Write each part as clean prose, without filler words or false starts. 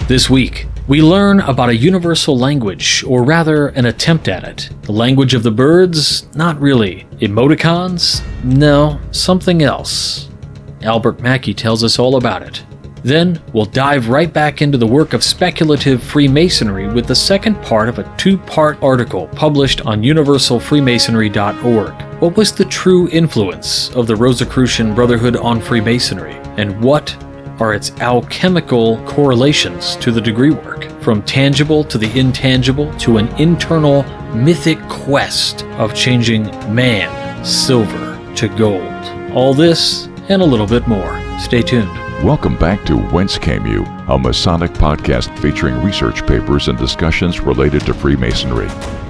This week, we learn about a universal language, or rather an attempt at it. The language of the birds? Not really. Emoticons? No, something else. Albert Mackey tells us all about it. Then, we'll dive right back into the work of speculative Freemasonry with the second part of a two-part article published on universalfreemasonry.org. What was the true influence of the Rosicrucian Brotherhood on Freemasonry, and what are its alchemical correlations to the degree work, from tangible to the intangible to an internal mythic quest of changing man, silver, to gold. All this and a little bit more. Stay tuned. Welcome back to Whence Came You, a Masonic podcast featuring research papers and discussions related to Freemasonry.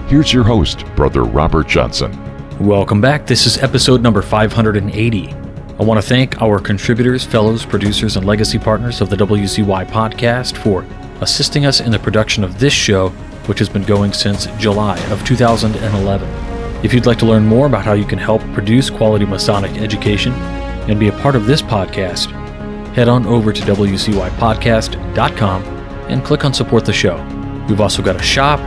Here's your host, Brother Robert Johnson. Welcome back. This is episode number 580. I want to thank our contributors, fellows, producers, and legacy partners of the WCY podcast for assisting us in the production of this show, which has been going since July of 2011. If you'd like to learn more about how you can help produce quality Masonic education and be a part of this podcast, head on over to WCYpodcast.com and click on Support the Show. We've also got a shop,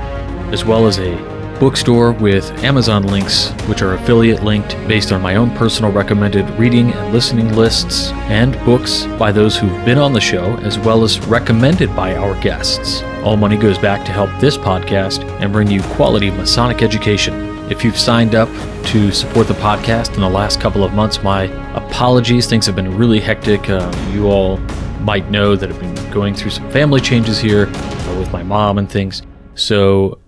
as well as a bookstore with Amazon links, which are affiliate linked based on my own personal recommended reading and listening lists, and books by those who've been on the show, as well as recommended by our guests. All money goes back to help this podcast and bring you quality Masonic education. If you've signed up to support the podcast in the last couple of months, my apologies. Things have been really hectic. You all might know that I've been going through some family changes here with my mom and things. So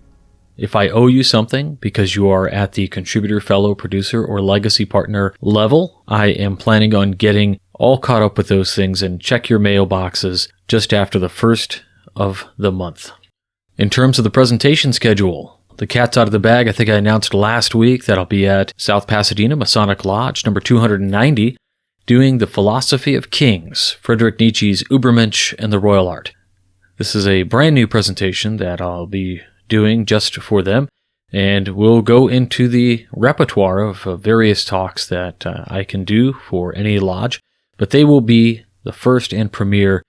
if I owe you something because you are at the contributor, fellow, producer, or legacy partner level, I am planning on getting all caught up with those things and check your mailboxes just after the first of the month. In terms of the presentation schedule, the cat's out of the bag. I think I announced last week that I'll be at South Pasadena Masonic Lodge number 290 doing The Philosophy of Kings, Friedrich Nietzsche's Übermensch and the Royal Art. This is a brand new presentation that I'll be doing just for them, and we'll go into the repertoire of various talks that I can do for any lodge, but they will be the first and premiere,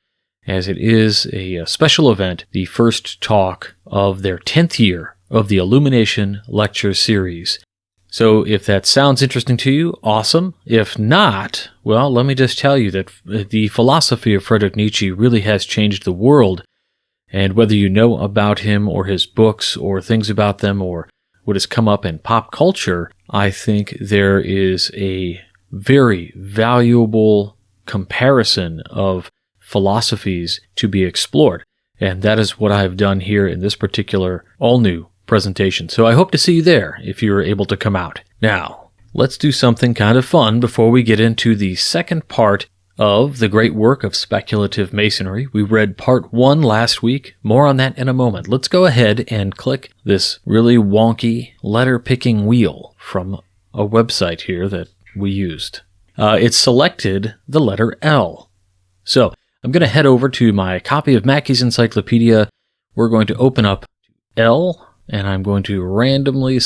as it is a special event, the first talk of their 10th year of the Illumination Lecture Series. So if that sounds interesting to you, awesome. If not, well, let me just tell you that the philosophy of Friedrich Nietzsche really has changed the world. And whether you know about him or his books or things about them or what has come up in pop culture, I think there is a very valuable comparison of philosophies to be explored. And that is what I've done here in this particular all-new presentation. So I hope to see you there if you're able to come out. Now, let's do something kind of fun before we get into the second part of the great work of speculative masonry. We read part 1 last week. More on that in a moment. Let's go ahead and click this really wonky letter-picking wheel from a website here that we used. It selected the letter L. So I'm going to head over to my copy of Mackey's Encyclopedia. We're going to open up L, and I'm going to randomly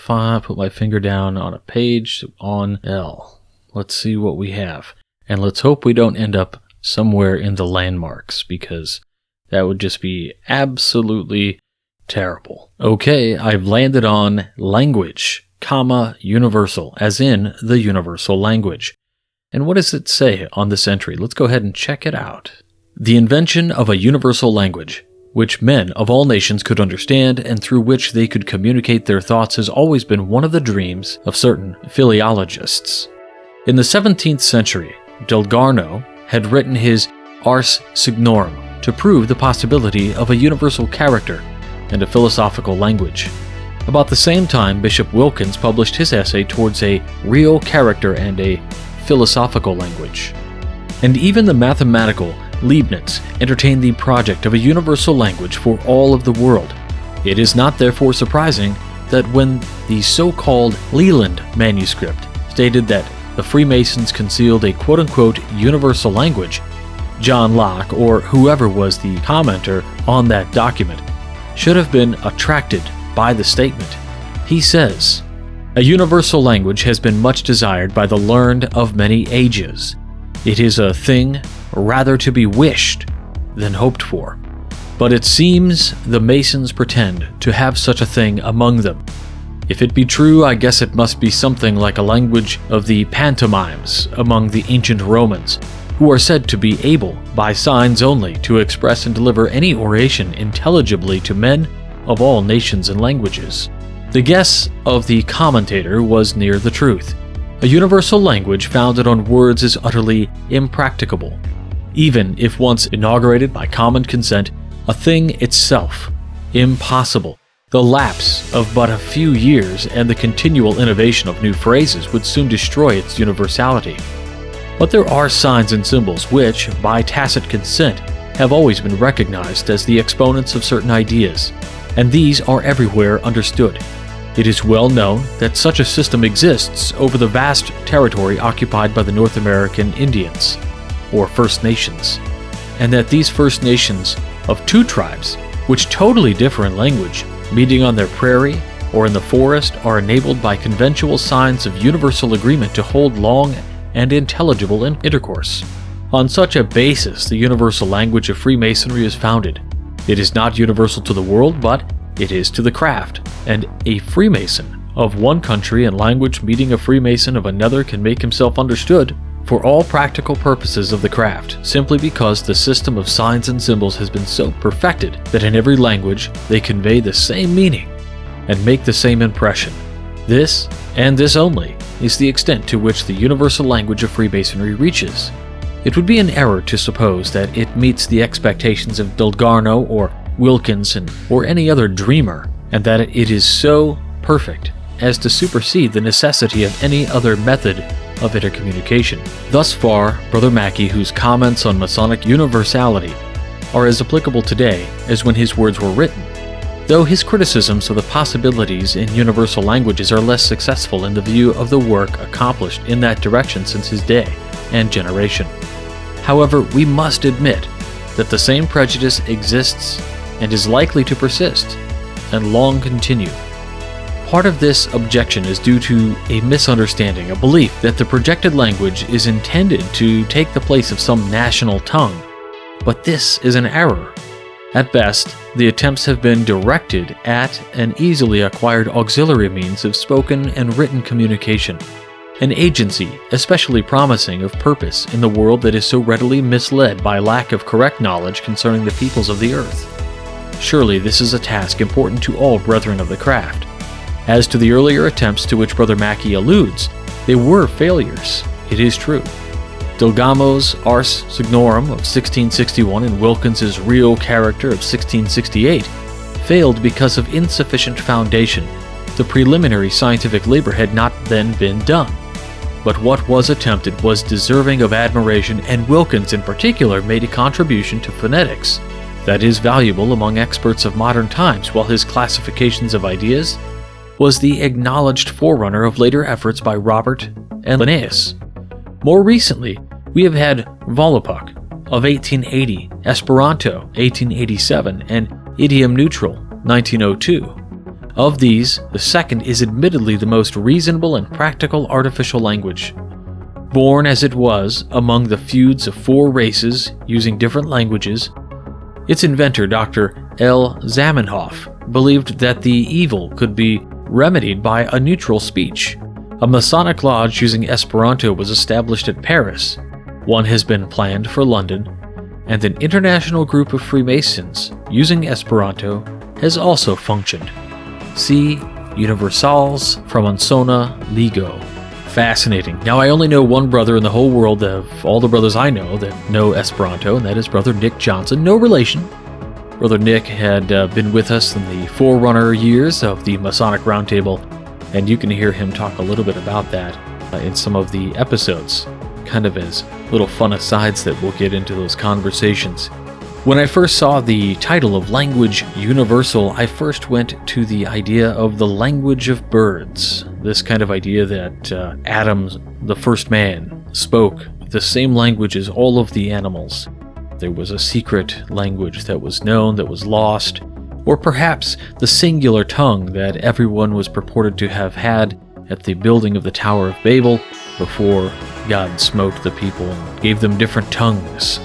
put my finger down on a page on L. Let's see what we have. And let's hope we don't end up somewhere in the landmarks, because that would just be absolutely terrible. Okay, I've landed on language, universal, as in the universal language. And what does it say on this entry? Let's go ahead and check it out. The invention of a universal language, which men of all nations could understand and through which they could communicate their thoughts, has always been one of the dreams of certain philologists. In the 17th century, Delgarno had written his Ars Signorum to prove the possibility of a universal character and a philosophical language. About the same time, Bishop Wilkins published his essay towards a real character and a philosophical language. And even the mathematical Leibniz entertained the project of a universal language for all of the world. It is not therefore surprising that when the so-called Leland manuscript stated that the Freemasons concealed a quote-unquote universal language, John Locke, or whoever was the commenter on that document, should have been attracted by the statement. He says, "A universal language has been much desired by the learned of many ages. It is a thing rather to be wished than hoped for. But it seems the Masons pretend to have such a thing among them. If it be true, I guess it must be something like a language of the pantomimes among the ancient Romans, who are said to be able, by signs only, to express and deliver any oration intelligibly to men of all nations and languages. The guess of the commentator was near the truth. A universal language founded on words is utterly impracticable. Even if once inaugurated by common consent, a thing itself impossible. The lapse of but a few years and the continual innovation of new phrases would soon destroy its universality. But there are signs and symbols which, by tacit consent, have always been recognized as the exponents of certain ideas, and these are everywhere understood. It is well known that such a system exists over the vast territory occupied by the North American Indians, or First Nations, and that these First Nations of two tribes, which totally differ in language, meeting on their prairie or in the forest, are enabled by conventional signs of universal agreement to hold long and intelligible intercourse. On such a basis, the universal language of Freemasonry is founded. It is not universal to the world, but it is to the craft, and a Freemason of one country and language meeting a Freemason of another can make himself understood for all practical purposes of the craft, simply because the system of signs and symbols has been so perfected that in every language they convey the same meaning and make the same impression. This, and this only, is the extent to which the universal language of Freemasonry reaches. It would be an error to suppose that it meets the expectations of Delgarno or Wilkinson or any other dreamer, and that it is so perfect as to supersede the necessity of any other method of intercommunication. Thus far, Brother Mackey, whose comments on Masonic universality are as applicable today as when his words were written, though his criticisms of the possibilities in universal languages are less successful in the view of the work accomplished in that direction since his day and generation. However, we must admit that the same prejudice exists and is likely to persist and long continue. Part of this objection is due to a misunderstanding, a belief that the projected language is intended to take the place of some national tongue. But this is an error. At best, the attempts have been directed at an easily acquired auxiliary means of spoken and written communication, an agency especially promising of purpose in the world that is so readily misled by lack of correct knowledge concerning the peoples of the earth. Surely this is a task important to all brethren of the craft. As to the earlier attempts to which Brother Mackey alludes, they were failures, it is true. Delgamo's Ars Signorum of 1661 and Wilkins's Real Character of 1668 failed because of insufficient foundation. The preliminary scientific labor had not then been done. But what was attempted was deserving of admiration, and Wilkins in particular made a contribution to phonetics that is valuable among experts of modern times, while his classifications of ideas was the acknowledged forerunner of later efforts by Robert and Linnaeus. More recently, we have had Volapük of 1880, Esperanto 1887, and Idiom Neutral 1902. Of these, the second is admittedly the most reasonable and practical artificial language. Born as it was among the feuds of four races using different languages, its inventor, Dr. L. Zamenhof, believed that the evil could be remedied by a neutral speech. A Masonic lodge using Esperanto was established at Paris. One has been planned for London, and an international group of Freemasons using Esperanto has also functioned. See Universals from Onsona Ligo. Fascinating. Now, I only know one brother in the whole world of all the brothers I know that know Esperanto, and that is Brother Nick Johnson. No relation. Brother Nick had been with us in the forerunner years of the Masonic Roundtable, and you can hear him talk a little bit about that in some of the episodes, kind of as little fun asides that we'll get into those conversations. When I first saw the title of Language Universal, I first went to the idea of the language of birds, this kind of idea that Adam, the first man, spoke the same language as all of the animals. There was a secret language that was known, that was lost, or perhaps the singular tongue that everyone was purported to have had at the building of the Tower of Babel before God smote the people and gave them different tongues.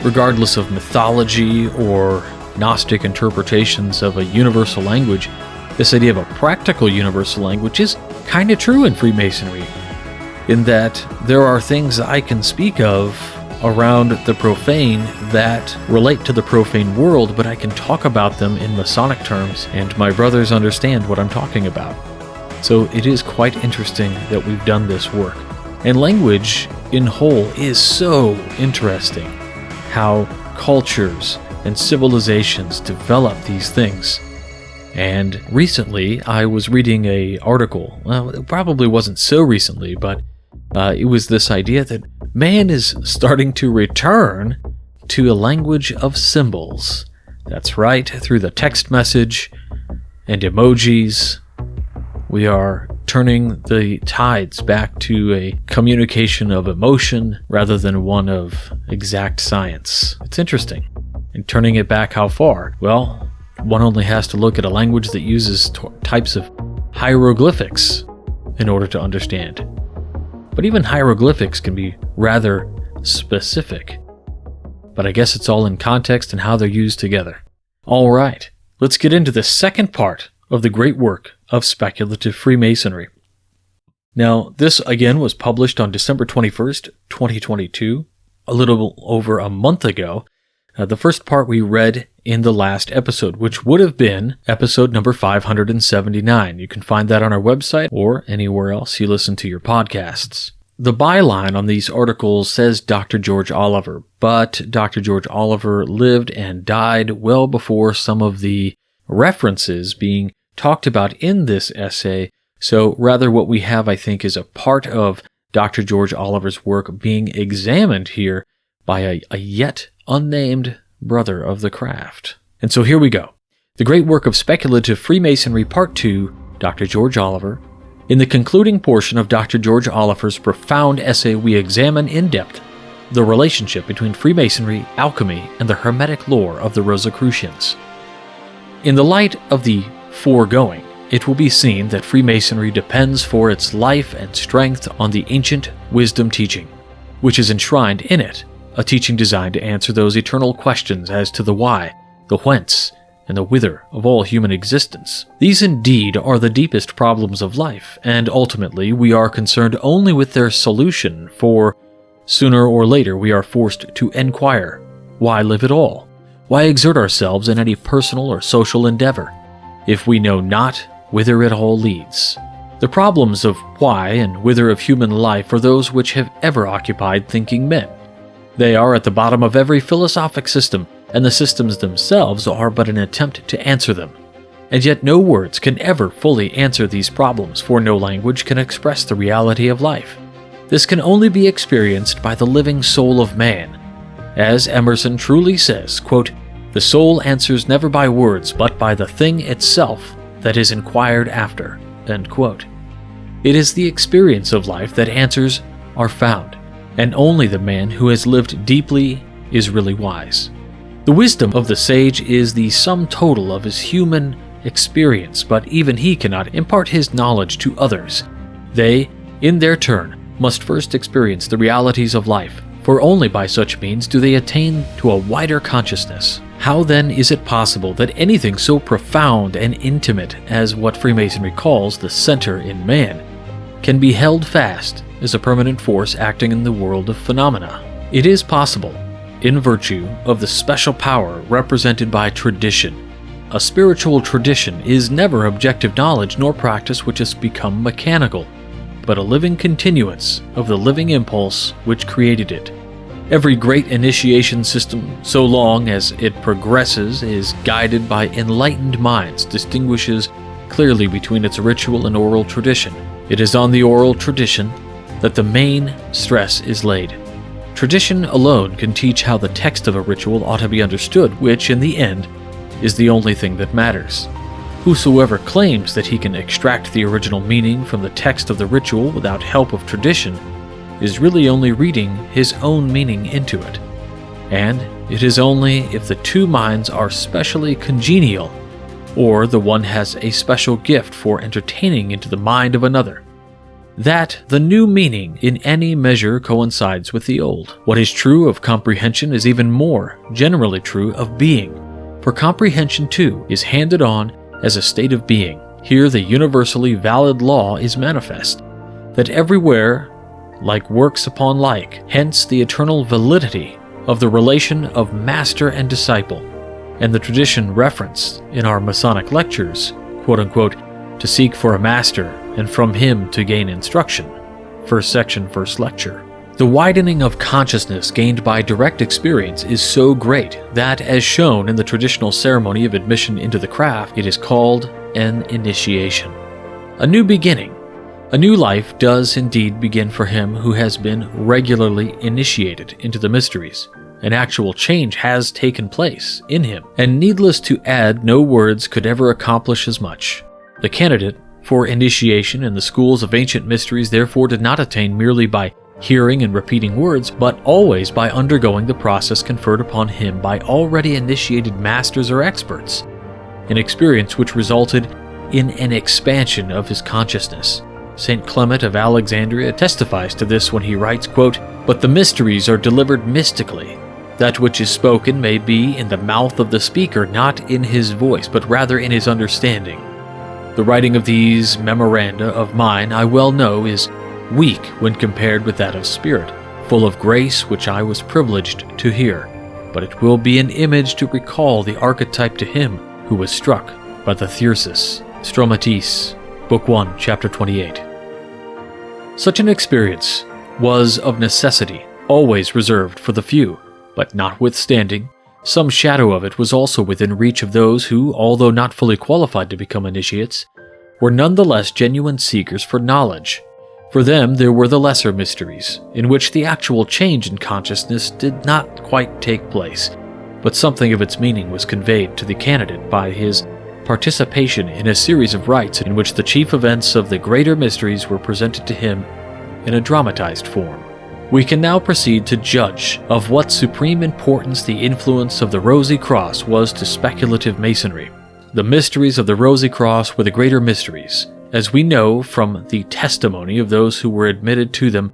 Regardless of mythology or Gnostic interpretations of a universal language, this idea of a practical universal language is kind of true in Freemasonry, in that there are things I can speak of around the profane that relate to the profane world, but I can talk about them in Masonic terms, and my brothers understand what I'm talking about. So it is quite interesting that we've done this work. And language in whole is so interesting. How cultures and civilizations develop these things. And recently I was reading an article, well, it probably wasn't so recently, but it was this idea that man is starting to return to a language of symbols. That's right, through the text message and emojis, we are turning the tides back to a communication of emotion rather than one of exact science. It's interesting. And turning it back how far? Well, one only has to look at a language that uses types of hieroglyphics in order to understand. But even hieroglyphics can be rather specific. But I guess it's all in context and how they're used together. All right, let's get into the second part of the great work of speculative Freemasonry. Now, this again was published on December 21st, 2022, a little over a month ago. The first part we read in the last episode, which would have been episode number 579. You can find that on our website or anywhere else you listen to your podcasts. The byline on these articles says Dr. George Oliver, but Dr. George Oliver lived and died well before some of the references being talked about in this essay, so rather what we have, I think, is a part of Dr. George Oliver's work being examined here by a yet unnamed brother of the craft. And so here we go. The great work of speculative Freemasonry, Part 2, Dr. George Oliver. In the concluding portion of Dr. George Oliver's profound essay, we examine in depth the relationship between Freemasonry, alchemy, and the Hermetic lore of the Rosicrucians. In the light of the foregoing, it will be seen that Freemasonry depends for its life and strength on the ancient wisdom teaching, which is enshrined in it, a teaching designed to answer those eternal questions as to the why, the whence, and the whither of all human existence. These indeed are the deepest problems of life, and ultimately we are concerned only with their solution, for sooner or later we are forced to enquire, why live at all? Why exert ourselves in any personal or social endeavor, if we know not whither it all leads? The problems of why and whither of human life are those which have ever occupied thinking men. They are at the bottom of every philosophic system, and the systems themselves are but an attempt to answer them. And yet no words can ever fully answer these problems, for no language can express the reality of life. This can only be experienced by the living soul of man. As Emerson truly says, quote, "The soul answers never by words, but by the thing itself that is inquired after." End quote. It is the experience of life that answers are found, and only the man who has lived deeply is really wise. The wisdom of the sage is the sum total of his human experience, but even he cannot impart his knowledge to others. They, in their turn, must first experience the realities of life, for only by such means do they attain to a wider consciousness. How then is it possible that anything so profound and intimate as what Freemasonry calls the center in man can be held fast as a permanent force acting in the world of phenomena? It is possible, in virtue of the special power represented by tradition. A spiritual tradition is never objective knowledge nor practice which has become mechanical, but a living continuance of the living impulse which created it. Every great initiation system, so long as it progresses, is guided by enlightened minds, distinguishes clearly between its ritual and oral tradition. It is on the oral tradition that the main stress is laid. Tradition alone can teach how the text of a ritual ought to be understood, which, in the end, is the only thing that matters. Whosoever claims that he can extract the original meaning from the text of the ritual without help of tradition is really only reading his own meaning into it. And it is only if the two minds are specially congenial, or the one has a special gift for entertaining into the mind of another, that the new meaning in any measure coincides with the old. What is true of comprehension is even more generally true of being, For comprehension, too, is handed on as a state of being. Here the universally valid law is manifest, that everywhere like works upon like, hence the eternal validity of the relation of master and disciple, and the tradition referenced in our Masonic lectures, quote-unquote, to seek for a master and from him to gain instruction. First section, first lecture. The widening of consciousness gained by direct experience is so great that, as shown in the traditional ceremony of admission into the craft, it is called an initiation. A new beginning, a new life does indeed begin for him who has been regularly initiated into the mysteries. An actual change has taken place in him, and needless to add, no words could ever accomplish as much. The candidate for initiation in the schools of ancient mysteries therefore did not attain merely by hearing and repeating words, but always by undergoing the process conferred upon him by already initiated masters or experts, an experience which resulted in an expansion of his consciousness. St. Clement of Alexandria testifies to this when he writes, quote, "But the mysteries are delivered mystically. That which is spoken may be in the mouth of the speaker, not in his voice, but rather in his understanding. The writing of these memoranda of mine, I well know, is weak when compared with that of spirit, full of grace which I was privileged to hear, but it will be an image to recall the archetype to him who was struck by the Thyrsus." Stromatis, Book 1, Chapter 28. Such an experience was of necessity always reserved for the few, but notwithstanding, some shadow of it was also within reach of those who, although not fully qualified to become initiates, were nonetheless genuine seekers for knowledge. For them there were the lesser mysteries, in which the actual change in consciousness did not quite take place, but something of its meaning was conveyed to the candidate by his participation in a series of rites in which the chief events of the greater mysteries were presented to him in a dramatized form. We can now proceed to judge of what supreme importance the influence of the Rosy Cross was to speculative Masonry. The mysteries of the Rosy Cross were the greater mysteries, as we know from the testimony of those who were admitted to them,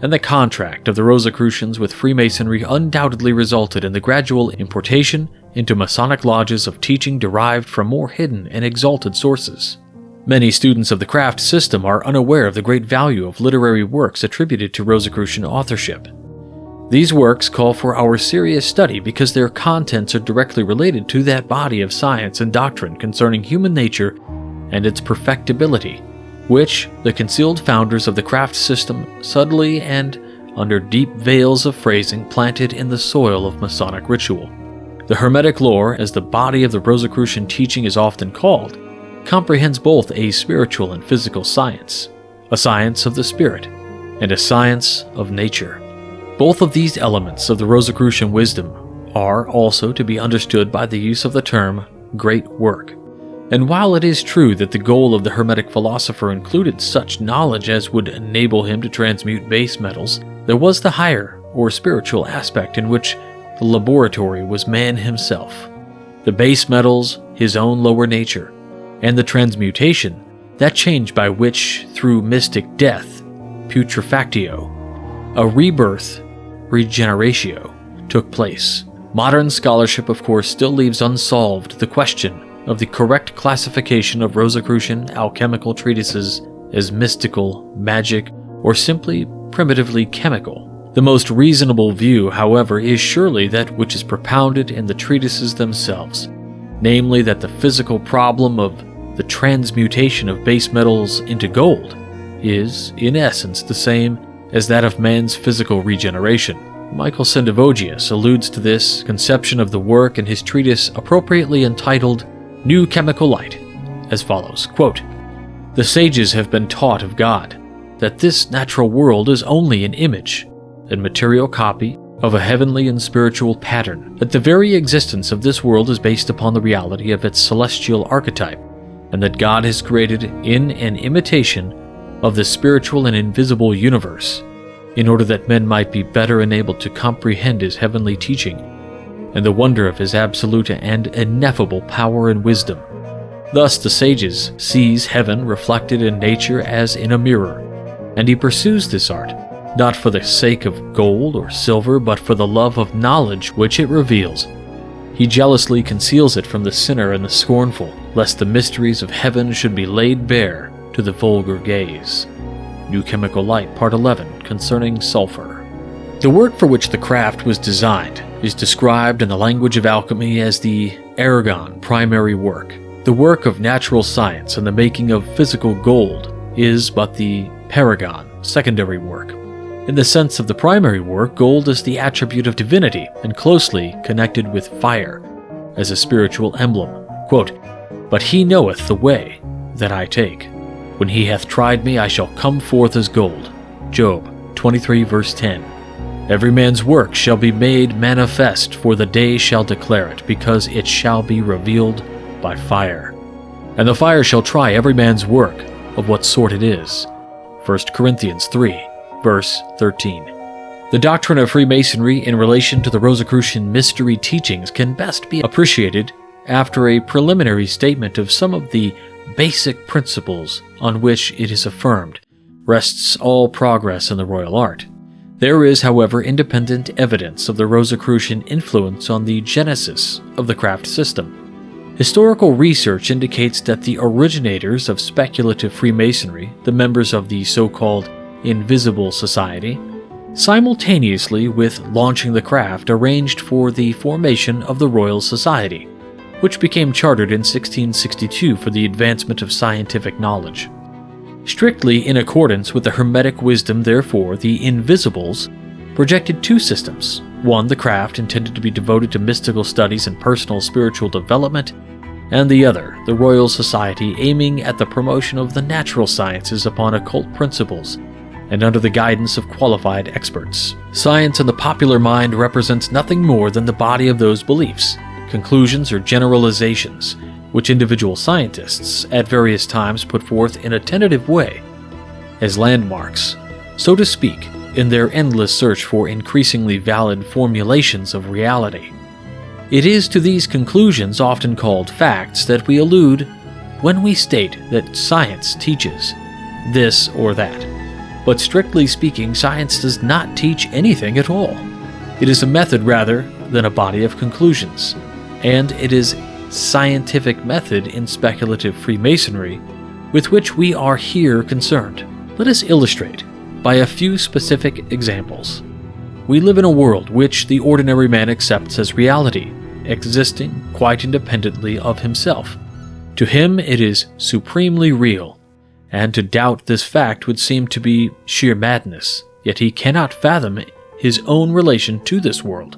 and the contract of the Rosicrucians with Freemasonry undoubtedly resulted in the gradual importation into Masonic lodges of teaching derived from more hidden and exalted sources. Many students of the craft system are unaware of the great value of literary works attributed to Rosicrucian authorship. These works call for our serious study because their contents are directly related to that body of science and doctrine concerning human nature and its perfectibility, which the concealed founders of the craft system subtly and under deep veils of phrasing planted in the soil of Masonic ritual. The Hermetic lore, as the body of the Rosicrucian teaching is often called, comprehends both a spiritual and physical science, a science of the spirit, and a science of nature. Both of these elements of the Rosicrucian wisdom are also to be understood by the use of the term great work. And while it is true that the goal of the Hermetic philosopher included such knowledge as would enable him to transmute base metals, there was the higher or spiritual aspect in which the laboratory was man himself, the base metals his own lower nature, and the transmutation, that change by which, through mystic death, putrefactio, a rebirth, regeneratio, took place. Modern scholarship, of course, still leaves unsolved the question of the correct classification of Rosicrucian alchemical treatises as mystical, magic, or simply primitively chemical. The most reasonable view, however, is surely that which is propounded in the treatises themselves, namely that the physical problem of the transmutation of base metals into gold is, in essence, the same as that of man's physical regeneration. Michael Sendivogius alludes to this conception of the work in his treatise appropriately entitled New Chemical Light, as follows, quote, "The sages have been taught of God that this natural world is only an image and material copy of a heavenly and spiritual pattern, that the very existence of this world is based upon the reality of its celestial archetype, and that God has created in an imitation of the spiritual and invisible universe, in order that men might be better enabled to comprehend his heavenly teaching and the wonder of his absolute and ineffable power and wisdom. Thus the sages sees heaven reflected in nature as in a mirror, and he pursues this art, not for the sake of gold or silver, but for the love of knowledge which it reveals, He jealously conceals it from the sinner and the scornful, lest the mysteries of heaven should be laid bare to the vulgar gaze. New Chemical Light, Part 11, concerning sulfur. The work for which the craft was designed is described in the language of alchemy as the ergon primary work. The work of natural science and the making of physical gold is but the paragon secondary work. In the sense of the primary work, gold is the attribute of divinity and closely connected with fire as a spiritual emblem. Quote, "But he knoweth the way that I take. When he hath tried me, I shall come forth as gold." Job 23 verse 10. "Every man's work shall be made manifest, for the day shall declare it, because it shall be revealed by fire. And the fire shall try every man's work, of what sort it is." 1 Corinthians 3 verse 13. The doctrine of Freemasonry in relation to the Rosicrucian mystery teachings can best be appreciated after a preliminary statement of some of the basic principles on which it is affirmed rests all progress in the royal art. There is, however, independent evidence of the Rosicrucian influence on the genesis of the craft system. Historical research indicates that the originators of speculative Freemasonry, the members of the so-called Invisible Society, simultaneously with launching the craft, arranged for the formation of the Royal Society, which became chartered in 1662 for the advancement of scientific knowledge. Strictly in accordance with the Hermetic wisdom, therefore, the Invisibles projected two systems: one, the craft intended to be devoted to mystical studies and personal spiritual development, and the other, the Royal Society, aiming at the promotion of the natural sciences upon occult principles and under the guidance of qualified experts. Science in the popular mind represents nothing more than the body of those beliefs, conclusions or generalizations, which individual scientists at various times put forth in a tentative way as landmarks, so to speak, in their endless search for increasingly valid formulations of reality. It is to these conclusions, often called facts, that we allude when we state that science teaches this or that. But strictly speaking, science does not teach anything at all. It is a method rather than a body of conclusions, and it is scientific method in speculative Freemasonry with which we are here concerned. Let us illustrate by a few specific examples. We live in a world which the ordinary man accepts as reality, existing quite independently of himself. To him it is supremely real, and to doubt this fact would seem to be sheer madness, yet he cannot fathom his own relation to this world,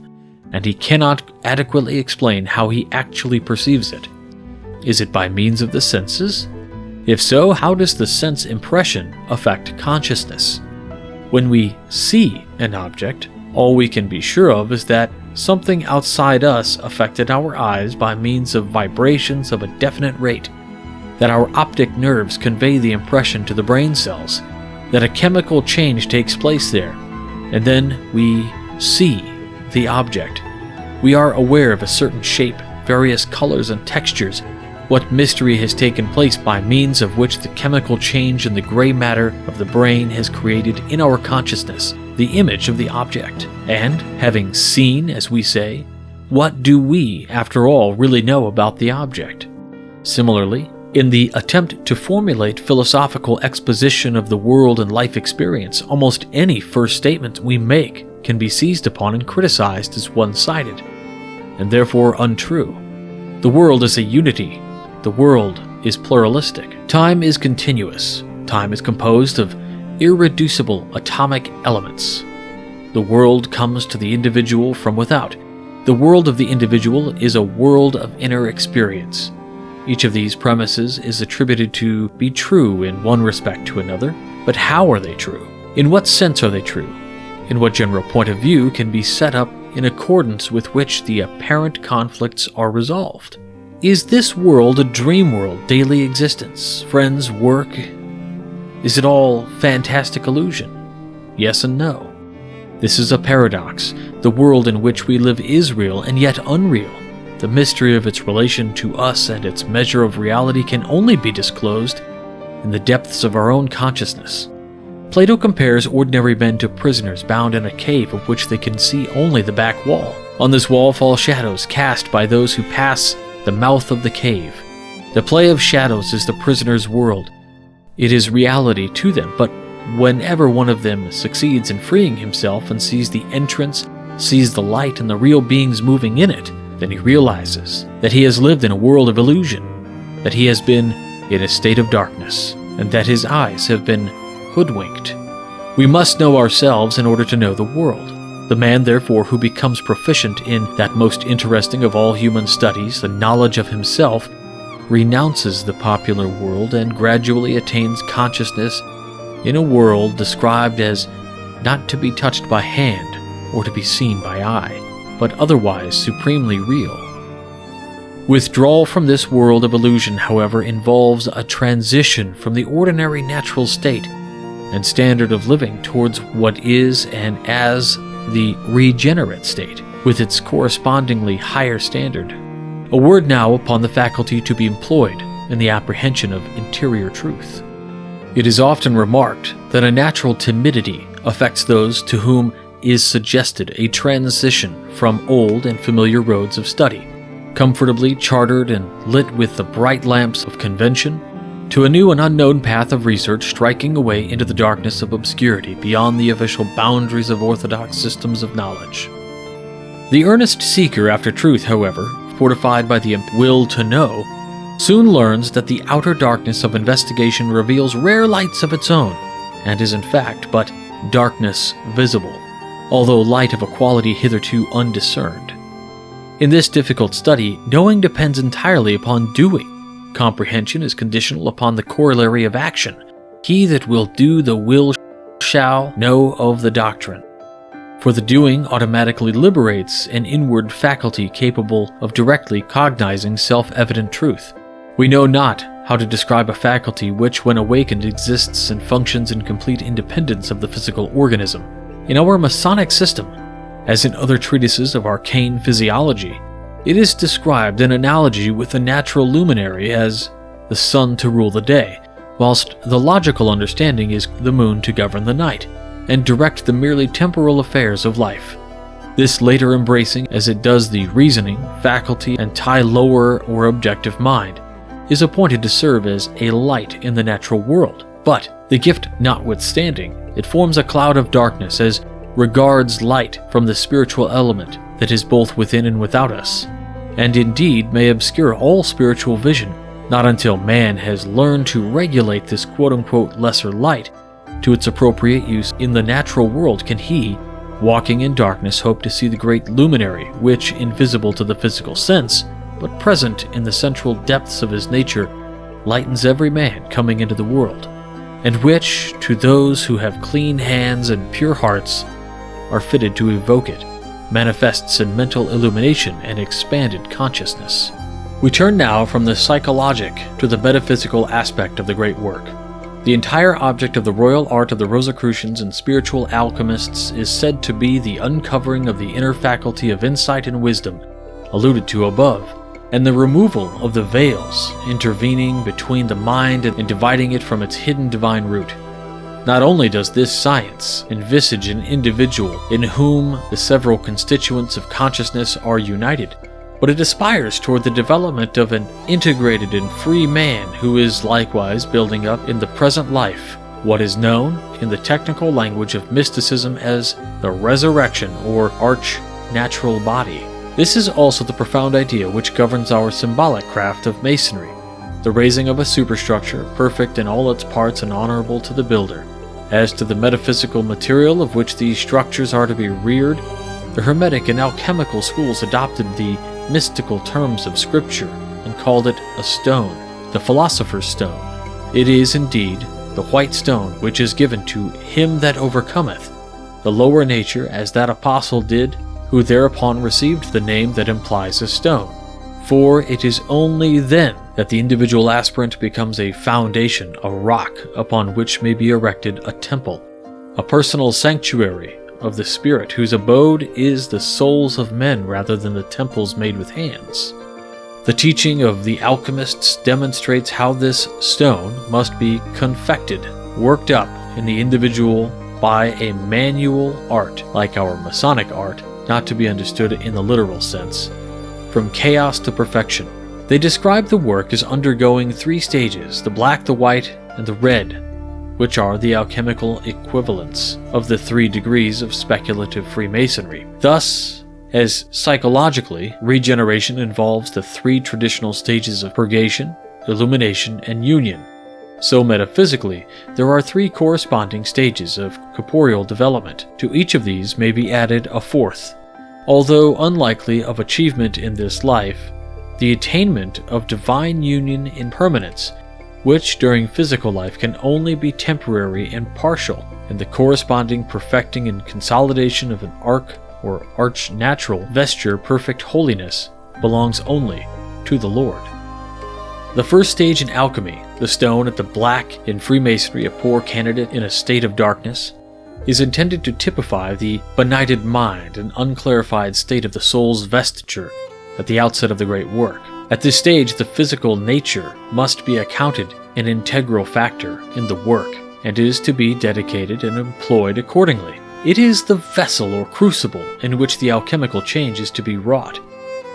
and he cannot adequately explain how he actually perceives it. Is it by means of the senses? If so, how does the sense impression affect consciousness? When we see an object, all we can be sure of is that something outside us affected our eyes by means of vibrations of a definite rate, that our optic nerves convey the impression to the brain cells, that a chemical change takes place there, and then we see the object. We are aware of a certain shape, various colors and textures, what mystery has taken place by means of which the chemical change in the gray matter of the brain has created in our consciousness the image of the object. And, having seen, as we say, what do we, after all, really know about the object? Similarly, in the attempt to formulate philosophical exposition of the world and life experience, almost any first statement we make can be seized upon and criticized as one-sided, and therefore untrue. The world is a unity. The world is pluralistic. Time is continuous. Time is composed of irreducible atomic elements. The world comes to the individual from without. The world of the individual is a world of inner experience. Each of these premises is attributed to be true in one respect to another, but how are they true? In what sense are they true? In what general point of view can be set up in accordance with which the apparent conflicts are resolved? Is this world a dream world, daily existence, friends, work? Is it all fantastic illusion? Yes and no. This is a paradox. The world in which we live is real and yet unreal. The mystery of its relation to us and its measure of reality can only be disclosed in the depths of our own consciousness. Plato compares ordinary men to prisoners bound in a cave of which they can see only the back wall. On this wall fall shadows cast by those who pass the mouth of the cave. The play of shadows is the prisoner's world. It is reality to them, but whenever one of them succeeds in freeing himself and sees the entrance, sees the light and the real beings moving in it, then he realizes that he has lived in a world of illusion, that he has been in a state of darkness, and that his eyes have been hoodwinked. We must know ourselves in order to know the world. The man, therefore, who becomes proficient in that most interesting of all human studies, the knowledge of himself, renounces the popular world and gradually attains consciousness in a world described as not to be touched by hand or to be seen by eye, but otherwise supremely real. Withdrawal from this world of illusion, however, involves a transition from the ordinary natural state and standard of living towards what is and as the regenerate state, with its correspondingly higher standard. A word now upon the faculty to be employed in the apprehension of interior truth. It is often remarked that a natural timidity affects those to whom is suggested a transition from old and familiar roads of study, comfortably chartered and lit with the bright lamps of convention, to a new and unknown path of research striking away into the darkness of obscurity beyond the official boundaries of orthodox systems of knowledge. The earnest seeker after truth, however, fortified by the will to know, soon learns that the outer darkness of investigation reveals rare lights of its own, and is in fact but darkness visible, although light of a quality hitherto undiscerned. In this difficult study, knowing depends entirely upon doing. Comprehension is conditional upon the corollary of action. He that will do the will shall know of the doctrine. For the doing automatically liberates an inward faculty capable of directly cognizing self-evident truth. We know not how to describe a faculty which, when awakened, exists and functions in complete independence of the physical organism. In our Masonic system, as in other treatises of arcane physiology, it is described in analogy with the natural luminary as the sun to rule the day, whilst the logical understanding is the moon to govern the night, and direct the merely temporal affairs of life. This later embracing, as it does the reasoning, faculty, and tie lower or objective mind, is appointed to serve as a light in the natural world. But, the gift notwithstanding, it forms a cloud of darkness as regards light from the spiritual element that is both within and without us, and indeed may obscure all spiritual vision, not until man has learned to regulate this quote-unquote lesser light to its appropriate use in the natural world can he, walking in darkness, hope to see the great luminary which, invisible to the physical sense, but present in the central depths of his nature, lightens every man coming into the world, and which, to those who have clean hands and pure hearts, are fitted to evoke it, manifests in mental illumination and expanded consciousness. We turn now from the psychologic to the metaphysical aspect of the great work. The entire object of the royal art of the Rosicrucians and spiritual alchemists is said to be the uncovering of the inner faculty of insight and wisdom, alluded to above, and the removal of the veils intervening between the mind and dividing it from its hidden divine root. Not only does this science envisage an individual in whom the several constituents of consciousness are united, but it aspires toward the development of an integrated and free man who is likewise building up in the present life what is known in the technical language of mysticism as the resurrection or arch-natural body. This is also the profound idea which governs our symbolic craft of masonry, the raising of a superstructure, perfect in all its parts and honorable to the builder. As to the metaphysical material of which these structures are to be reared, the Hermetic and alchemical schools adopted the mystical terms of Scripture and called it a stone, the philosopher's stone. It is indeed the white stone which is given to him that overcometh, the lower nature as that apostle did, who thereupon received the name that implies a stone. For it is only then that the individual aspirant becomes a foundation, a rock upon which may be erected a temple, a personal sanctuary of the spirit whose abode is the souls of men rather than the temples made with hands. The teaching of the alchemists demonstrates how this stone must be confected, worked up in the individual by a manual art, like our Masonic art, not to be understood in the literal sense. From chaos to perfection. They describe the work as undergoing 3 stages, the black, the white, and the red, which are the alchemical equivalents of the 3 degrees of speculative Freemasonry. Thus, as psychologically, regeneration involves the 3 traditional stages of purgation, illumination, and union, so metaphysically, there are 3 corresponding stages of corporeal development. To each of these may be added a 4th. Although unlikely of achievement in this life, the attainment of divine union in permanence, which during physical life can only be temporary and partial, and the corresponding perfecting and consolidation of an arc or arch-natural vesture perfect holiness, belongs only to the Lord. The first stage in alchemy, the stone at the black in Freemasonry, a poor candidate in a state of darkness, is intended to typify the benighted mind and unclarified state of the soul's vestiture at the outset of the great work. At this stage, the physical nature must be accounted an integral factor in the work, and is to be dedicated and employed accordingly. It is the vessel or crucible in which the alchemical change is to be wrought,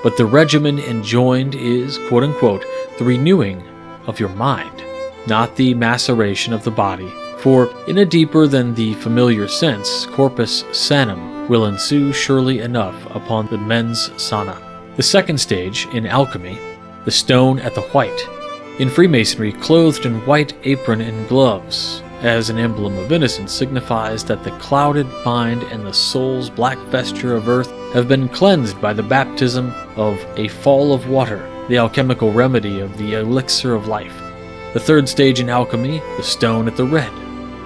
but the regimen enjoined is, quote-unquote, the renewing of your mind, not the maceration of the body, for in a deeper than the familiar sense, corpus sanum will ensue surely enough upon the mens sana. The second stage, in alchemy, the stone at the white, in Freemasonry, clothed in white apron and gloves, as an emblem of innocence, signifies that the clouded mind and the soul's black vesture of earth have been cleansed by the baptism of a fall of water, the alchemical remedy of the elixir of life. The third stage in alchemy, the stone at the red.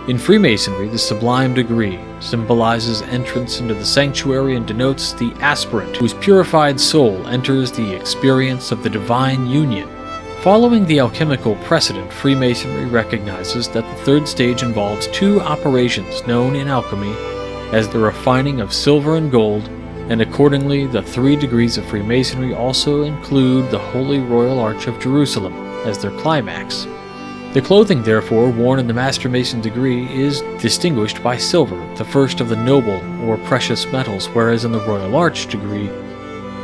In Freemasonry, the sublime degree symbolizes entrance into the sanctuary and denotes the aspirant whose purified soul enters the experience of the divine union. Following the alchemical precedent, Freemasonry recognizes that the third stage involves 2 operations known in alchemy as the refining of silver and gold, and accordingly the 3 degrees of Freemasonry also include the Holy Royal Arch of Jerusalem as their climax. The clothing, therefore, worn in the Master Mason degree is distinguished by silver, the first of the noble or precious metals, whereas in the Royal Arch degree,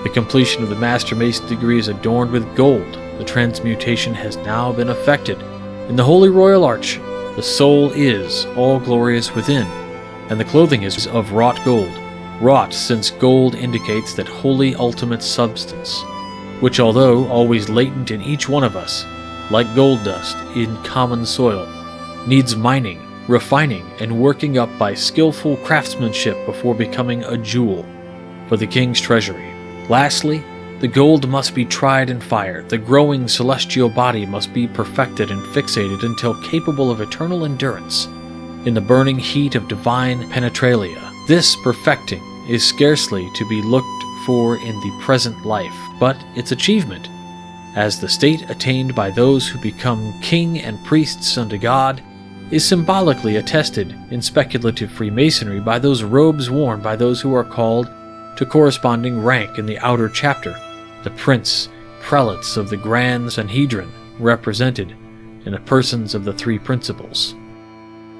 the completion of the Master Mason degree is adorned with gold. The transmutation has now been effected. In the Holy Royal Arch, the soul is all glorious within, and the clothing is of wrought gold. Wrought, since gold indicates that holy ultimate substance, which although always latent in each one of us, like gold dust in common soil, needs mining, refining, and working up by skillful craftsmanship before becoming a jewel for the king's treasury. Lastly, the gold must be tried in fire. The growing celestial body must be perfected and fixated until capable of eternal endurance in the burning heat of divine penetralia. This perfecting is scarcely to be looked for in the present life, but its achievement, as the state attained by those who become king and priests unto God, is symbolically attested in speculative Freemasonry by those robes worn by those who are called to corresponding rank in the outer chapter, the prince, prelates of the Grand Sanhedrin, represented in the persons of the 3 principles.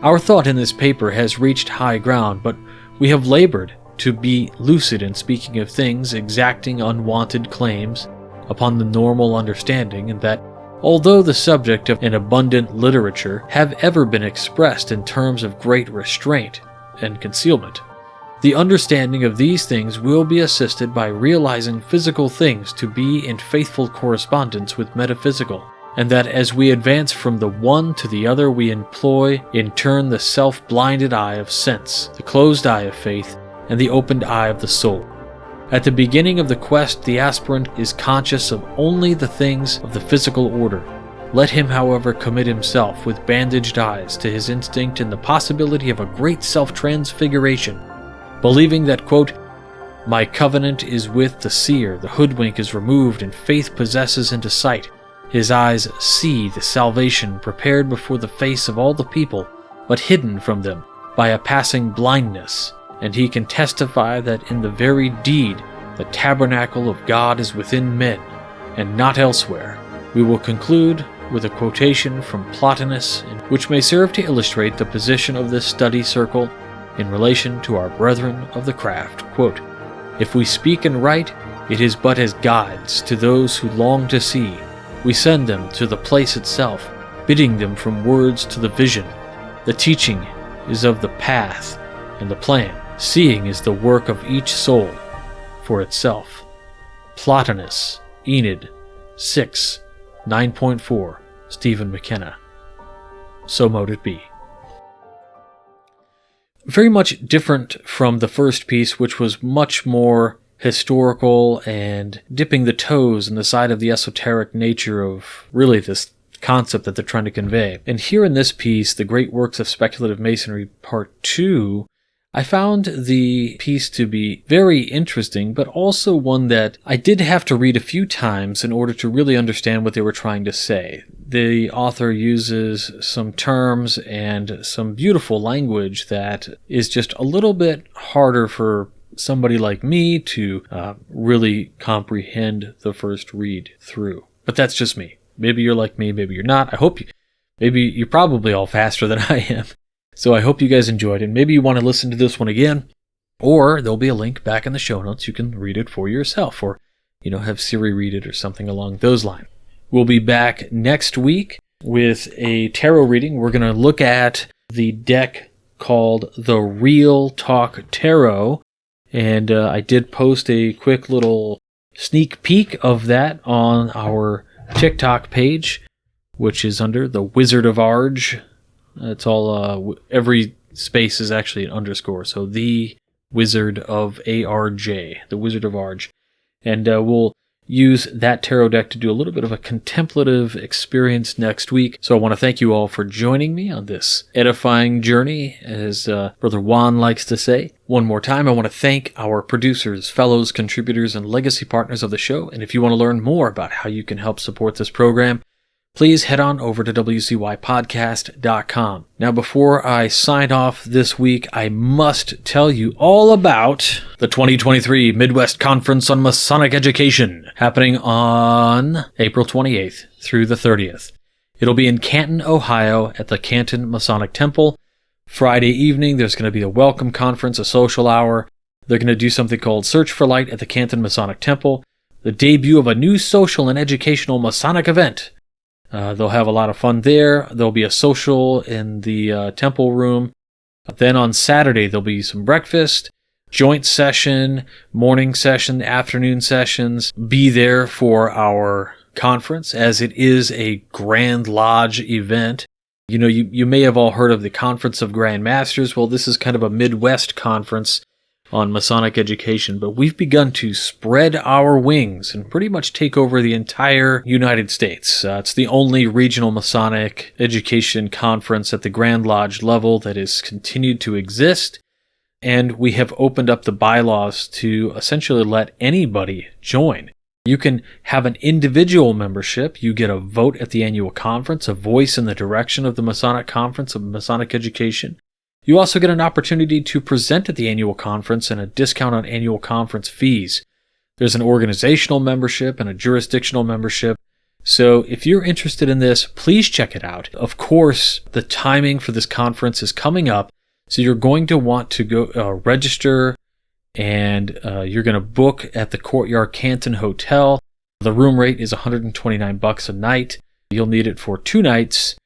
Our thought in this paper has reached high ground, but we have labored to be lucid in speaking of things exacting unwanted claims upon the normal understanding, and that although the subject of an abundant literature have ever been expressed in terms of great restraint and concealment, the understanding of these things will be assisted by realizing physical things to be in faithful correspondence with metaphysical, and that as we advance from the one to the other we employ in turn the self-blinded eye of sense, the closed eye of faith, and the opened eye of the soul. At the beginning of the quest, the aspirant is conscious of only the things of the physical order. Let him, however, commit himself with bandaged eyes to his instinct and the possibility of a great self-transfiguration, believing that, quote, my covenant is with the seer, the hoodwink is removed, and faith possesses into sight. His eyes see the salvation prepared before the face of all the people, but hidden from them by a passing blindness, and he can testify that in the very deed the tabernacle of God is within men, and not elsewhere. We will conclude with a quotation from Plotinus, which may serve to illustrate the position of this study circle in relation to our brethren of the craft. Quote, If we speak and write, it is but as guides to those who long to see. We send them to the place itself, bidding them from words to the vision. The teaching is of the path and the plan. Seeing is the work of each soul for itself. Plotinus, Enid, 6, 9.4, Stephen McKenna. So mote it be. Very much different from the first piece, which was much more historical and dipping the toes in the side of the esoteric nature of really this concept that they're trying to convey. And here in this piece, The Great Works of Speculative Masonry Part 2, I found the piece to be very interesting, but also one that I did have to read a few times in order to really understand what they were trying to say. The author uses some terms and some beautiful language that is just a little bit harder for somebody like me to really comprehend the first read through. But that's just me. Maybe you're like me, maybe you're not. Maybe you're probably all faster than I am. So I hope you guys enjoyed it. Maybe you want to listen to this one again, or there'll be a link back in the show notes. You can read it for yourself, or, have Siri read it or something along those lines. We'll be back next week with a tarot reading. We're going to look at the deck called the Real Talk Tarot, and I did post a quick little sneak peek of that on our TikTok page, which is under the Wizard of Arge. It's all, every space is actually an underscore. So the Wizard of ARJ, the Wizard of Arge. And we'll use that tarot deck to do a little bit of a contemplative experience next week. So I want to thank you all for joining me on this edifying journey, as Brother Juan likes to say. One more time, I want to thank our producers, fellows, contributors, and legacy partners of the show. And if you want to learn more about how you can help support this program, please head on over to wcypodcast.com. Now, before I sign off this week, I must tell you all about the 2023 Midwest Conference on Masonic Education, happening on April 28th through the 30th. It'll be in Canton, Ohio, at the Canton Masonic Temple. Friday evening, there's going to be a welcome conference, a social hour. They're going to do something called Search for Light at the Canton Masonic Temple, the debut of a new social and educational Masonic event. They'll have a lot of fun there. There'll be a social in the temple room. Then on Saturday, there'll be some breakfast, joint session, morning session, afternoon sessions. Be there for our conference, as it is a Grand Lodge event. You may have all heard of the Conference of Grand Masters. Well, this is kind of a Midwest conference on Masonic education, but we've begun to spread our wings and pretty much take over the entire United States. It's the only regional Masonic education conference at the Grand Lodge level that has continued to exist, and we have opened up the bylaws to essentially let anybody join. You can have an individual membership. You get a vote at the annual conference, a voice in the direction of the Masonic Conference of Masonic Education. You also get an opportunity to present at the annual conference and a discount on annual conference fees. There's an organizational membership and a jurisdictional membership. So if you're interested in this, please check it out. Of course, the timing for this conference is coming up, so you're going to want to go register, and you're going to book at the Courtyard Canton Hotel. The room rate is $129 a night. You'll need it for 2 nights,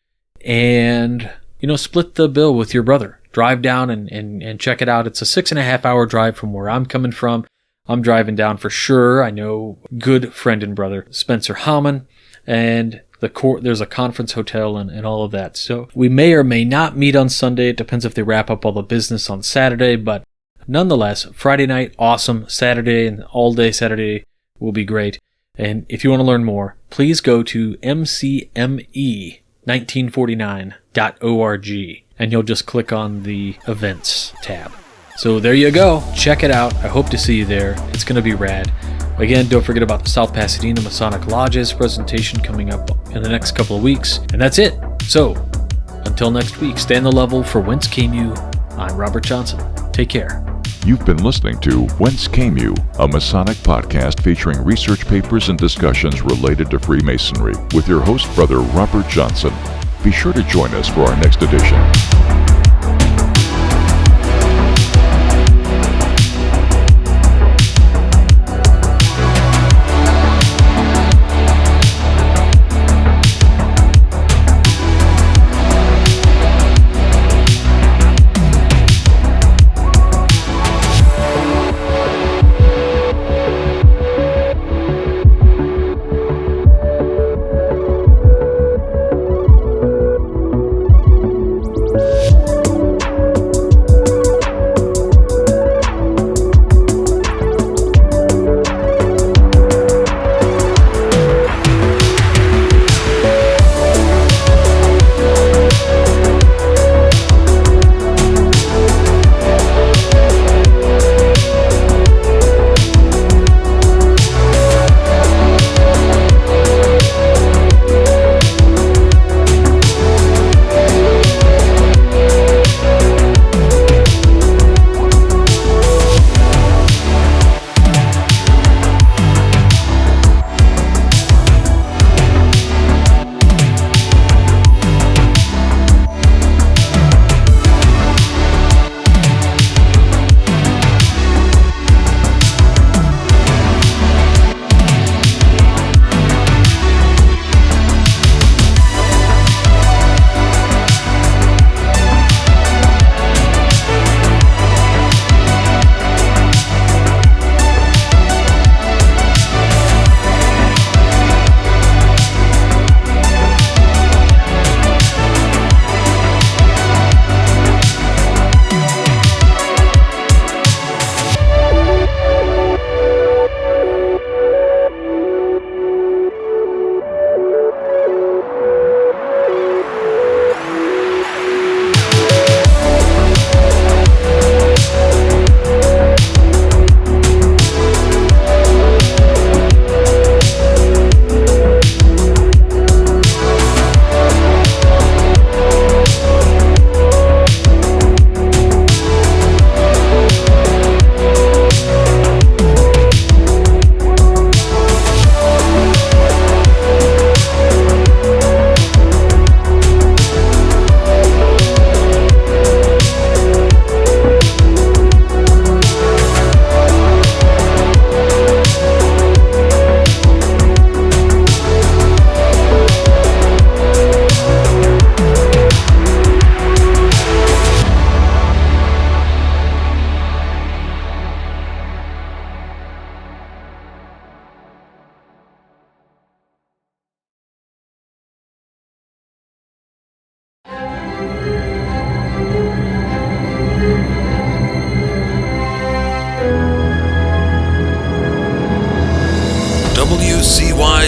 and split the bill with your brother. Drive down and check it out. It's a 6.5-hour drive from where I'm coming from. I'm driving down for sure. I know good friend and brother Spencer Hammond, and there's a conference hotel and all of that. So we may or may not meet on Sunday. It depends if they wrap up all the business on Saturday, but nonetheless, Friday night, awesome. Saturday and all day Saturday will be great. And if you want to learn more, please go to mcme1949.org. and you'll just click on the events tab. So there you go. Check it out. I hope to see you there. It's going to be rad. Again, don't forget about the South Pasadena Masonic Lodges presentation coming up in the next couple of weeks. And that's it. So until next week, stay on the level for Whence Came You. I'm Robert Johnson. Take care. You've been listening to Whence Came You, a Masonic podcast featuring research papers and discussions related to Freemasonry with your host, Brother Robert Johnson. Be sure to join us for our next edition.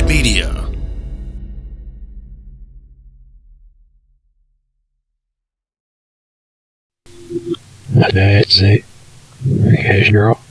Media. That's it. Casual.